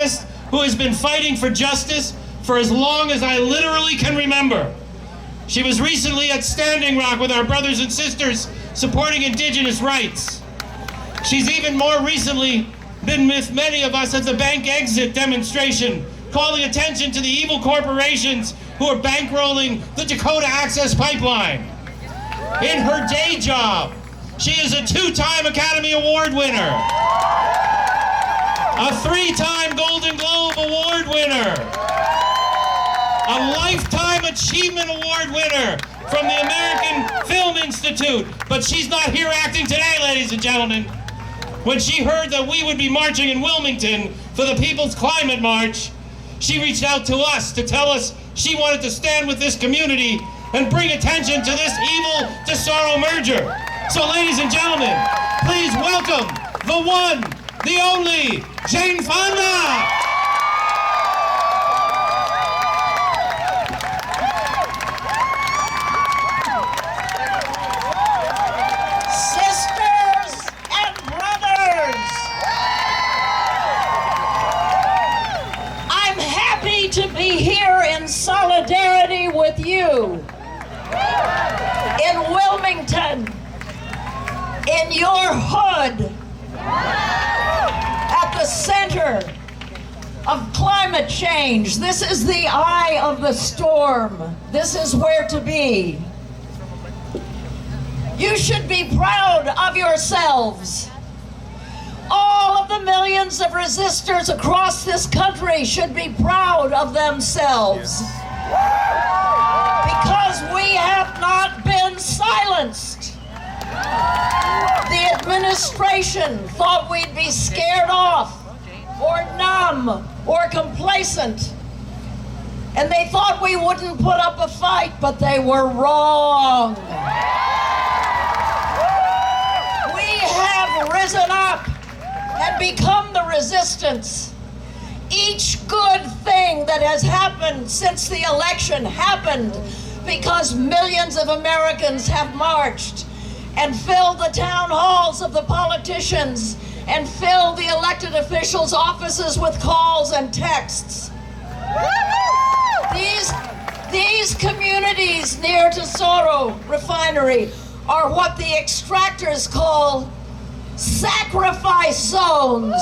who has been fighting for justice for as long as I literally can remember. She was recently at Standing Rock with our brothers and sisters supporting Indigenous rights. She's even more recently been with many of us at the bank exit demonstration, calling attention to the evil corporations who are bankrolling the Dakota Access Pipeline. In her day job, she is a 2-time Academy Award winner, a 3-time Golden Globe Award winner, a Lifetime Achievement Award winner from the American Film Institute. But she's not here acting today, ladies and gentlemen. When she heard that we would be marching in Wilmington for the People's Climate March, she reached out to us to tell us she wanted to stand with this community and bring attention to this evil Tesoro merger. So ladies and gentlemen, please welcome the one, the only, Jane Fonda! To be here in solidarity with you in Wilmington, in your hood, at the center of climate change. This is the eye of the storm. This is where to be. You should be proud of yourselves. All of the millions of resistors across this country should be proud of themselves. Because we have not been silenced. The administration thought we'd be scared off, or numb, or complacent. And they thought we wouldn't put up a fight, but they were wrong. We have risen up and become the resistance. Each good thing that has happened since the election happened because millions of Americans have marched and filled the town halls of the politicians and filled the elected officials' offices with calls and texts. These communities near Tesoro Refinery are what the extractors call sacrifice zones.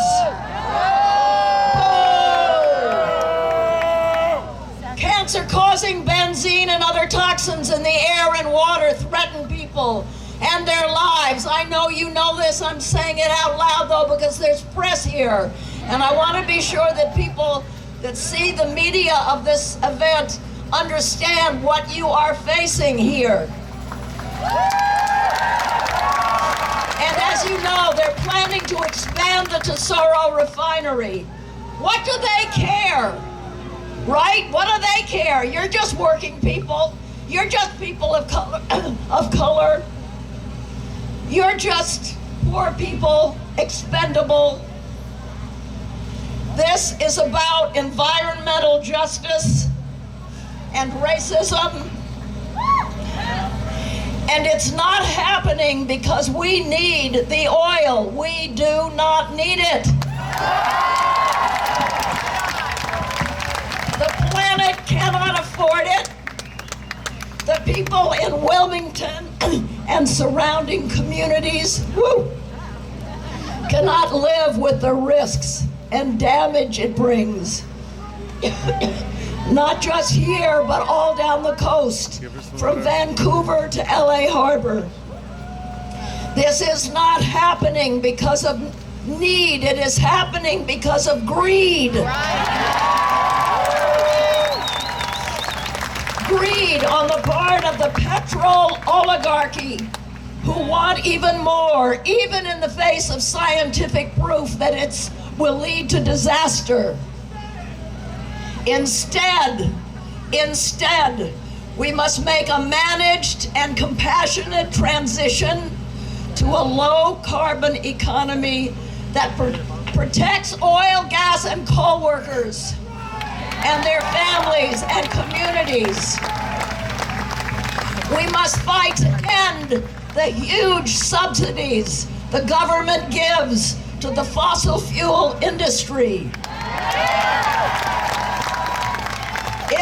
Cancer-causing benzene and other toxins in the air and water threaten people and their lives. I know you know this. I'm saying it out loud, though, because there's press here. And I want to be sure that people that see the media of this event understand what you are facing here. And as you know, they're planning to expand the Tesoro Refinery. What do they care? Right? What do they care? You're just working people. You're just people of color. You're just poor people, expendable. This is about environmental justice and racism. And it's not happening because we need the oil. We do not need it. The planet cannot afford it. The people in Wilmington and surrounding communities cannot live with the risks and damage it brings. Not just here, but all down the coast, from Vancouver to LA Harbor. This is not happening because of need. It is happening because of greed. Greed on the part of the petrol oligarchy, who want even more, even in the face of scientific proof that it will lead to disaster. Instead, we must make a managed and compassionate transition to a low-carbon economy that protects oil, gas, and coal workers and their families and communities. We must fight to end the huge subsidies the government gives to the fossil fuel industry.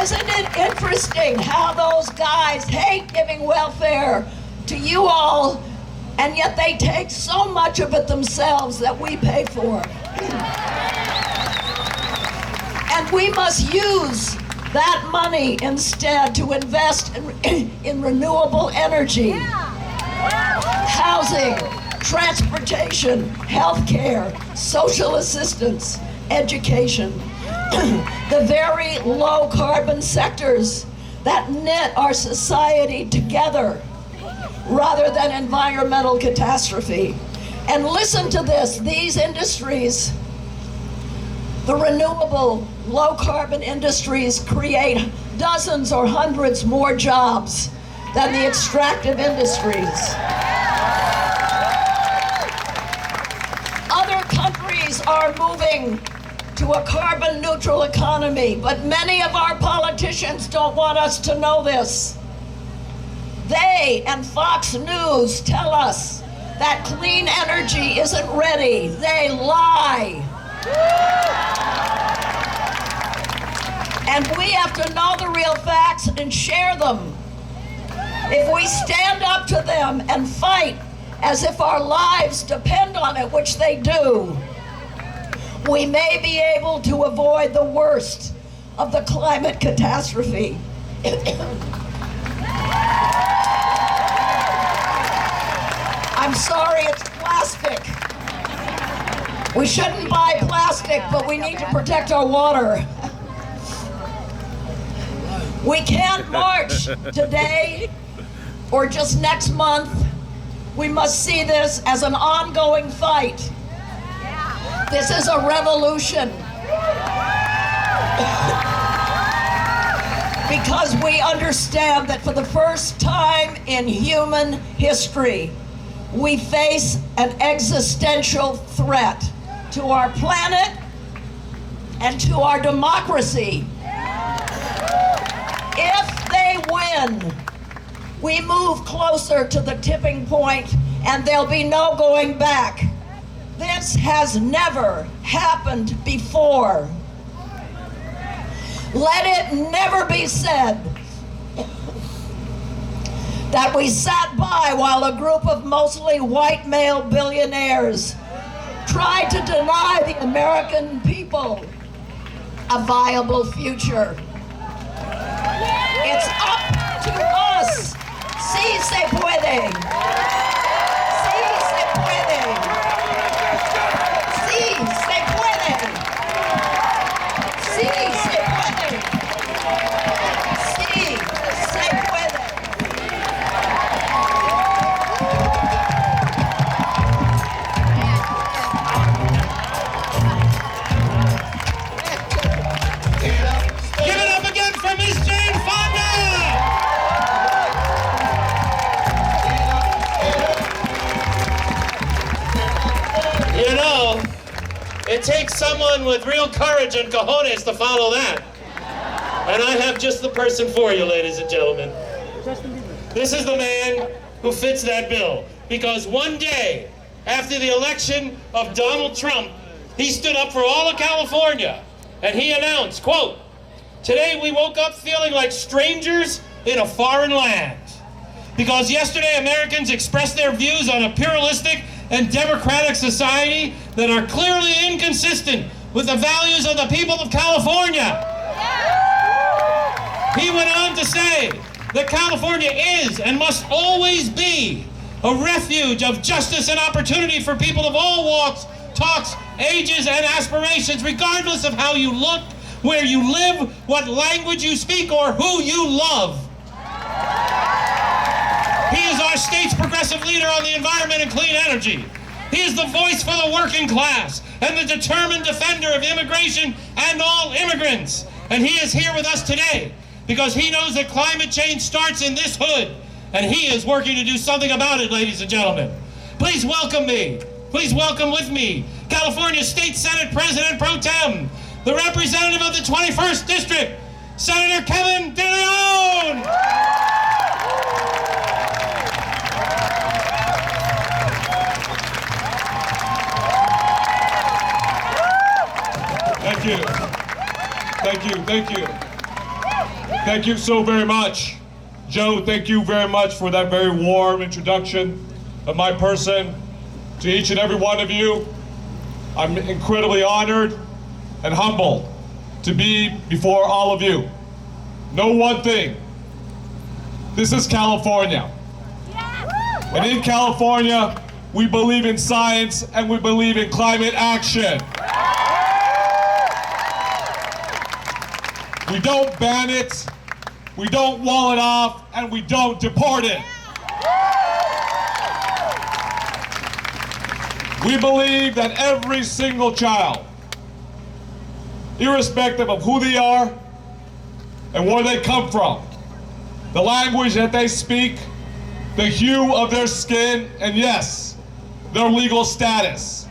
Isn't it interesting how those guys hate giving welfare to you all, and yet they take so much of it themselves that we pay for? And we must use that money instead to invest in renewable energy, housing, transportation, healthcare, social assistance, education, the very low carbon sectors that knit our society together rather than environmental catastrophe. And listen to this, these industries, the renewable low carbon industries, create dozens or hundreds more jobs than the extractive industries. Other countries are moving to a carbon neutral economy, but many of our politicians don't want us to know this. They and Fox News tell us that clean energy isn't ready. They lie. And we have to know the real facts and share them. If we stand up to them and fight as if our lives depend on it, which they do, we may be able to avoid the worst of the climate catastrophe. I'm sorry, it's plastic. We shouldn't buy plastic, but we need to protect our water. We can't march today or just next month. We must see this as an ongoing fight. This is a revolution. Because we understand that for the first time in human history, we face an existential threat to our planet and to our democracy. If they win, we move closer to the tipping point and there'll be no going back. This has never happened before. Let it never be said that we sat by while a group of mostly white male billionaires tried to deny the American people a viable future. It's up to us. Sí se puede. Sí se puede. Sí se puede. Sí se puede. Sí se puede. Give it up again for Miss Jane Fonda! You know, it takes someone with real courage and cojones to follow that. And I have just the person for you, ladies and gentlemen. This is the man who fits that bill. Because one day, after the election of Donald Trump, he stood up for all of California. And he announced, quote, "Today we woke up feeling like strangers in a foreign land. Because yesterday Americans expressed their views on a pluralistic and democratic society that are clearly inconsistent with the values of the people of California." He went on to say that California is and must always be a refuge of justice and opportunity for people of all walks, talks, ages, and aspirations, regardless of how you look, where you live, what language you speak, or who you love. He is our state's progressive leader on the environment and clean energy. He is the voice for the working class and the determined defender of immigration and all immigrants. And he is here with us today because he knows that climate change starts in this hood, and he is working to do something about it, ladies and gentlemen. Please welcome me. Please welcome with me California State Senate President Pro Tem, the representative of the 21st District, Senator Kevin De Leon. Thank you. Thank you, thank you. Thank you so very much. Joe, thank you very much for that very warm introduction of my person. To each and every one of you, I'm incredibly honored and humbled to be before all of you. Know one thing, this is California. And in California, we believe in science and we believe in climate action. We don't ban it, we don't wall it off, and we don't deport it. We believe that every single child, irrespective of who they are and where they come from, the language that they speak, the hue of their skin, and yes, their legal status,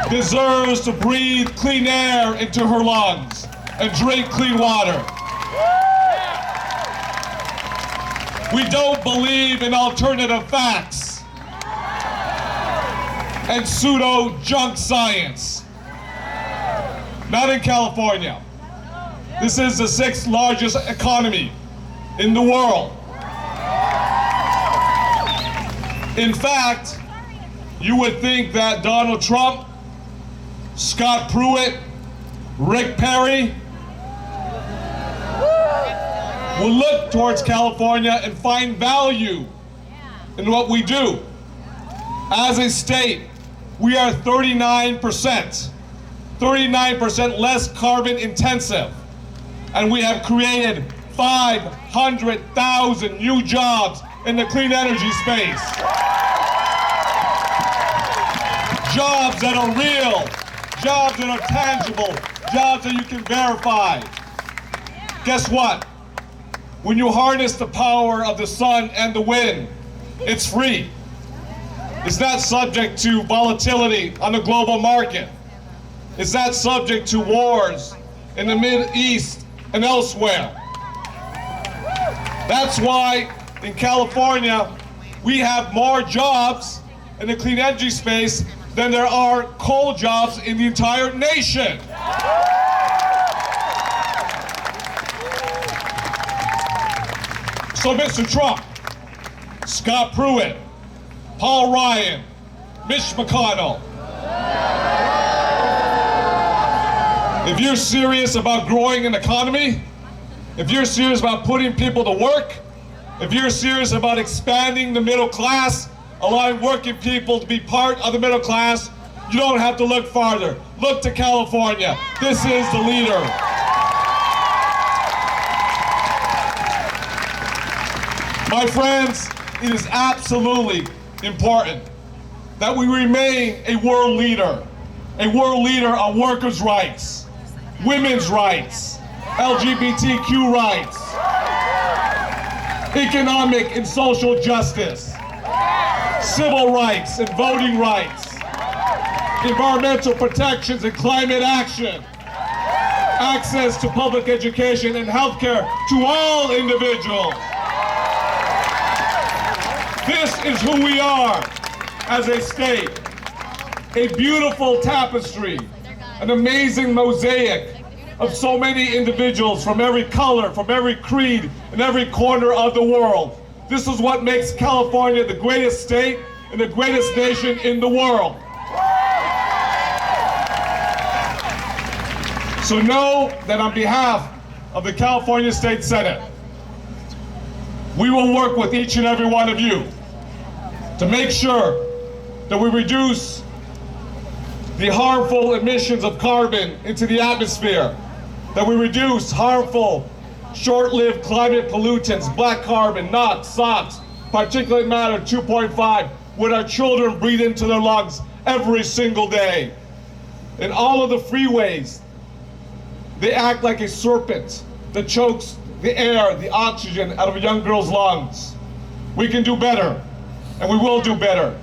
deserves to breathe clean air into her lungs and drink clean water. We don't believe in alternative facts and pseudo junk science. Not in California. This is the 6th largest economy in the world. In fact, you would think that Donald Trump, Scott Pruitt, Rick Perry will look towards California and find value in what we do. As a state, we are 39% less carbon intensive, and we have created 500,000 new jobs in the clean energy space. Jobs that are real, jobs that are tangible, jobs that you can verify. Guess what? When you harness the power of the sun and the wind, it's free. It's not subject to volatility on the global market. It's not subject to wars in the Mideast and elsewhere. That's why in California, we have more jobs in the clean energy space than there are coal jobs in the entire nation. So Mr. Trump, Scott Pruitt, Paul Ryan, Mitch McConnell, if you're serious about growing an economy, if you're serious about putting people to work, if you're serious about expanding the middle class, allowing working people to be part of the middle class, you don't have to look farther. Look to California. This is the leader. My friends, it is absolutely important that we remain a world leader on workers' rights, women's rights, LGBTQ rights, economic and social justice, civil rights and voting rights, environmental protections and climate action, access to public education and healthcare to all individuals. This is who we are as a state. A beautiful tapestry, an amazing mosaic of so many individuals from every color, from every creed, in every corner of the world. This is what makes California the greatest state and the greatest nation in the world. So know that on behalf of the California State Senate, we will work with each and every one of you to make sure that we reduce the harmful emissions of carbon into the atmosphere, that we reduce harmful, short-lived climate pollutants, black carbon, NOx, SOx, particulate matter 2.5, what our children breathe into their lungs every single day. And all of the freeways, they act like a serpent that chokes the air, the oxygen out of a young girl's lungs. We can do better, and we will do better.